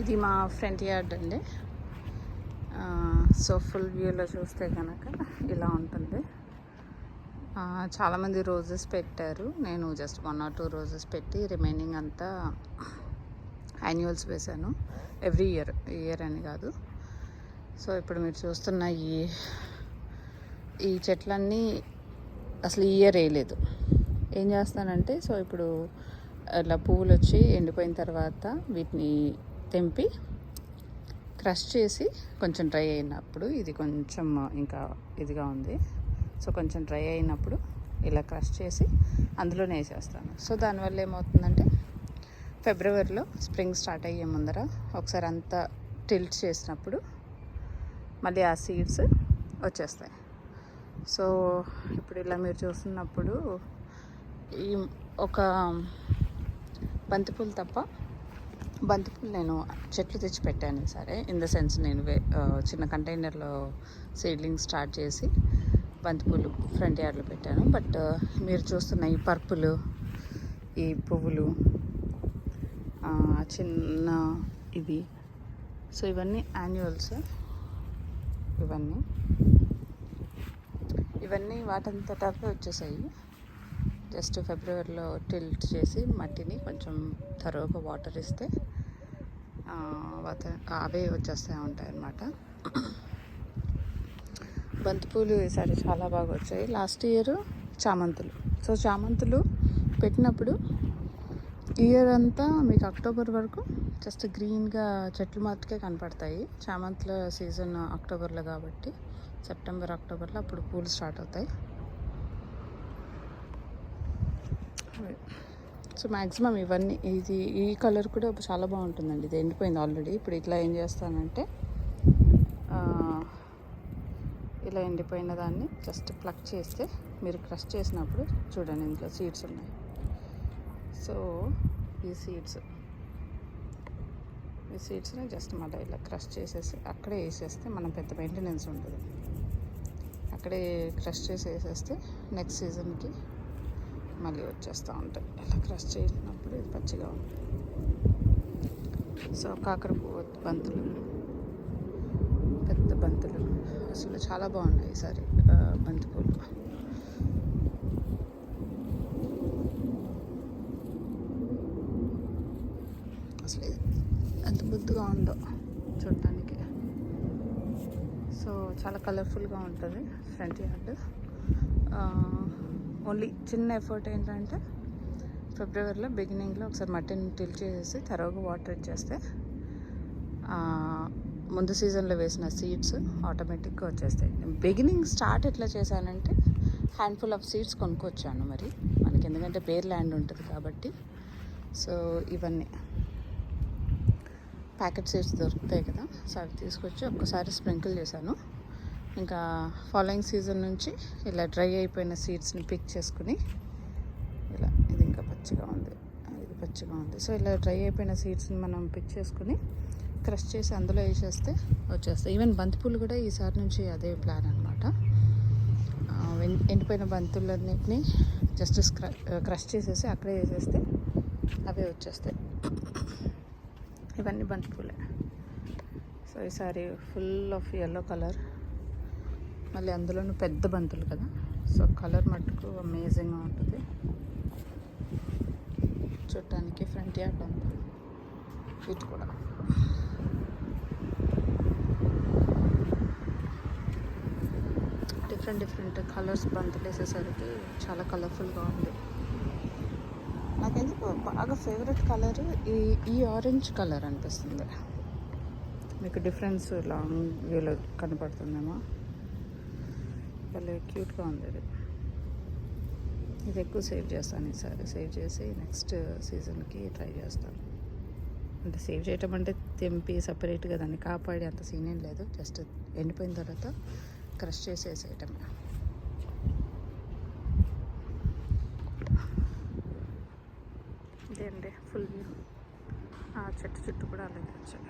ఇది మా front yard అండి. సో ఫుల్ వ్యూలో చూస్తే కనుక ఇలా ఉంటుంది. చాలామంది రోజెస్ పెట్టారు. నేను జస్ట్ 1 or 2 రోజెస్ పెట్టి రిమైనింగ్ అంతా యాన్యువల్స్ వేశాను. ఎవ్రీ ఇయర్ అని కాదు. సో ఇప్పుడు మీరు చూస్తున్న ఈ చెట్లన్నీ అసలు ఈ ఇయర్ వేయలేదు. ఏం చేస్తానంటే, సో ఇప్పుడు ఇలా పువ్వులు వచ్చి ఎండిపోయిన తర్వాత వీటిని తెంపి క్రష్ చేసి కొంచెం డ్రై అయినప్పుడు, ఇది కొంచెం ఇంకా ఇదిగా ఉంది, సో కొంచెం డ్రై అయినప్పుడు ఇలా క్రష్ చేసి అందులోనే వేసేస్తాను. సో దానివల్ల ఏమవుతుందంటే ఫిబ్రవరిలో స్ప్రింగ్ స్టార్ట్ అయ్యే ముందర ఒకసారి అంతా టిల్ట్ చేసినప్పుడు మళ్ళీ ఆ సీడ్స్ వచ్చేస్తాయి. సో ఇప్పుడు ఇలా మీరు చూస్తున్నప్పుడు ఈ ఒక బంతిపూలు తప్ప, బంతిపూలు నేను చెట్లు తెచ్చి పెట్టాను సరే. ఇన్ ద సెన్స్ నేను చిన్న కంటైనర్లో సీడ్లింగ్ స్టార్ట్ చేసి బంతిపూలు ఫ్రంట్ యార్డ్లో పెట్టాను. బట్ మీరు చూస్తున్న ఈ పర్పులు, ఈ పువ్వులు, చిన్న ఇవి, సో ఇవన్నీ యాన్యువల్స్. ఇవన్నీ వాటంతట వచ్చేసాయి. జస్ట్ ఫిబ్రవరిలో టిల్ట్ చేసి మట్టిని కొంచెం తరువుగా వాటర్ ఇస్తే అవే వచ్చేస్తూ ఉంటాయి అన్నమాట. బంతిపూలు ఈసారి చాలా బాగా వచ్చాయి. లాస్ట్ ఇయర్ చామంతులు. సో చామంతులు పెట్టినప్పుడు ఇయర్ అంతా మీకు అక్టోబర్ వరకు జస్ట్ గ్రీన్గా చెట్లు మట్టుకే కనపడతాయి. చామంతుల సీజన్ అక్టోబర్లో కాబట్టి సెప్టెంబర్, అక్టోబర్లో అప్పుడు పూలు స్టార్ట్ అవుతాయి. సో మ్యాక్సిమం ఇవన్నీ, ఈ కలర్ కూడా చాలా బాగుంటుందండి. ఇది ఎండిపోయింది ఆల్రెడీ. ఇప్పుడు ఇట్లా ఏం చేస్తానంటే, ఇలా ఎండిపోయిన దాన్ని జస్ట్ ప్లక్ చేస్తే, మీరు క్రష్ చేసినప్పుడు చూడండి ఇందులో సీడ్స్ ఉన్నాయి. సో ఈ సీడ్స్ని జస్ట్ మళ్ళీ ఇలా క్రష్ చేసేసి అక్కడే వేసేస్తే మనం పెద్ద మెయింటెనెన్స్ ఉంటుంది. అక్కడే క్రష్ చేసి వేసేస్తే నెక్స్ట్ సీజన్కి మళ్ళీ వచ్చేస్తూ ఉంటాయి. ఇలా క్రష్ చేసినప్పుడు ఇది పచ్చిగా ఉంది. సో కాకర పువ్వు బంతులు, పెద్ద బంతులు అసలు చాలా బాగున్నాయి ఈసారి బంతిపూలు. అసలు ఎంత ముద్దుగా ఉందో చూడటానికి. సో చాలా కలర్ఫుల్గా ఉంటుంది ఫ్రంట్ యార్డ్. ఓన్లీ చిన్న ఎఫర్ట్ ఏంటంటే ఫిబ్రవరిలో బిగినింగ్లో ఒకసారి మట్టిని టిల్ చేసేసి తరువుగా వాటర్ ఇచ్చేస్తే ముందు సీజన్లో వేసిన సీడ్స్ ఆటోమేటిక్గా వచ్చేస్తాయి. బిగినింగ్ స్టార్ట్ ఎట్లా చేశానంటే హ్యాండ్ఫుల్ ఆఫ్ సీడ్స్ కొనుక్కొచ్చాను. మరి మనకి ఎందుకంటే బేర్ ల్యాండ్ ఉంటుంది కాబట్టి. సో ఇవన్నీ ప్యాకెట్ సీడ్స్ దొరుకుతాయి కదా, సో అవి తీసుకొచ్చి ఒక్కసారి స్ప్రింకిల్ చేశాను. ఇంకా ఫాలోయింగ్ సీజన్ నుంచి ఇలా డ్రై అయిపోయిన సీడ్స్ని పిక్ చేసుకుని ఇలా, ఇది ఇంకా పచ్చిగా ఉంది, ఇది పచ్చిగా ఉంది. సో ఇలా డ్రై అయిపోయిన సీడ్స్ని మనం పిక్ చేసుకుని క్రష్ చేసి అందులో వేసేస్తే వచ్చేస్తాయి. ఈవెన్ బంతిపూలు కూడా ఈసారి నుంచి అదే ప్లాన్ అనమాట. ఎండిపోయిన బంతులన్నింటినీ జస్ట్ క్రష్ చేసేసి అక్కడే వేసేస్తే అవే వచ్చేస్తాయి. ఇవన్నీ బంతిపూలే. సో ఈసారి ఫుల్ ఆఫ్ ఎల్లో కలర్, మళ్ళీ అందులోనూ పెద్ద బంతులు కదా, సో కలర్ మట్టుకు అమేజింగ్గా ఉంటుంది చూడటానికి. ఫ్రంట్ యార్డ్ అంతా ఇటు కూడా డిఫరెంట్ కలర్స్ బంతులు వేసేసరికి చాలా కలర్ఫుల్గా ఉంది. నాకైతే బాగా ఫేవరెట్ కలర్ ఈ ఆరెంజ్ కలర్ అనిపిస్తుంది. మీకు డిఫరెన్స్ లాంగ్ వ్యూలో కనపడుతుందేమో. భలే క్యూట్గా ఉంది ఇది ఎక్కువ సేవ్ చేస్తాను ఈసారి. సేవ్ చేసి నెక్స్ట్ సీజన్కి ట్రై చేస్తాను. అంటే సేవ్ చేయటం అంటే తెంపి సపరేట్గా దాన్ని కాపాడి అంత సీన్ ఏం లేదు. జస్ట్ ఎండిపోయిన తర్వాత క్రష్ చేసేసేయటమే. ఇదే అండి ఫుల్ వ్యూ. చెట్టు చుట్టూ కూడా అలాగే వచ్చాయి.